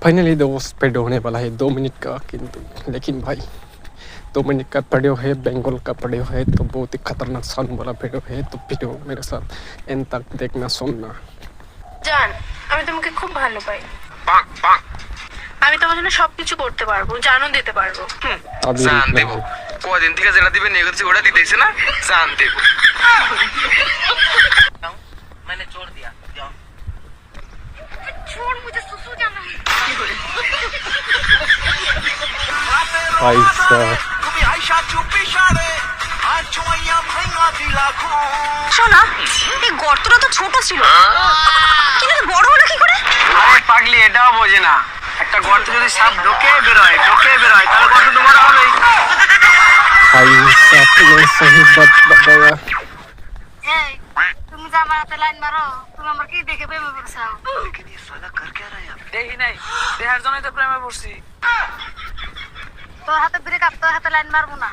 Finally दोस्त paid होने वाला है 2 मिनट का, किंतु लेकिन भाई 2 मिनट का वीडियो है, बंगाल का वीडियो है, तो बहुत ही खतरनाक साउंड वाला वीडियो है। तो वीडियो मेरे साथ एंड तक देखना सुनना। জান, আমি তোমাকে খুব ভালো পাই। আমি তোমার জন্য সবকিছু করতে পারবো, জানও দিতে পারবো। अभी জান দেব কদিন থেকে যেটা দিবেন এগুলো ওটা দিতেছে না, জান দেব। मैंने छोड़ दिया जाओ। छोड़ मुझे सुसु जाना है। भाई साहब তুমি আয়শা চুপি সারে আর চুমাইয়া ভাঙা দিলা খো। শোনা, এই গর্তটা তো ছোট ছিল, কিন্তু বড় হলো কি করে? আরে পাগলি, এটাও বোঝে না। একটা গর্তে যদি সাপ ঢোকে বেরোয় তাহলে গর্ত তো বড় হবেই। भाई साहब ने सही बात बताया। এই, তুমি যা আমার হাতে লাইন মারো, তুমি আমার কি দেখে প্রেমে পড়ছাও? लेकिन ये साला कर क्या रहा है यहाँ पे? দেখি নাই, দেখার জন্যই তো প্রেমে পড়ছি। তোর হাতে ব্রেক আপ, তোর হাতে লাইন মারবো না।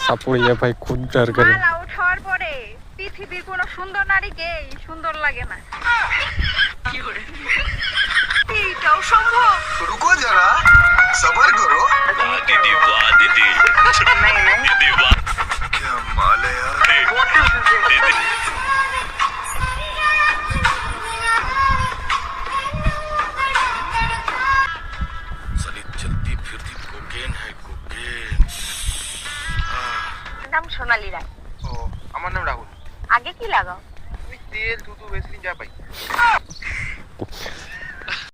सापुड़िया भाई खुद डर गए। মাল আউট হওয়ার পরে পৃথিবীর কোনো সুন্দর নারীকেই সুন্দর লাগে না। এইটাও সম্ভব? रुको जरा, सबर करो। दीदी वाह दीदी दीदी वाह क्या माल है यार। दीदी साली चलती फिरती कोकेन है कोकेन। নাম সোনালী রায়। ও, আমার নাম রাহুল। আগে কি লাগাও? আমি তেল দুধ বেশি যা পাই।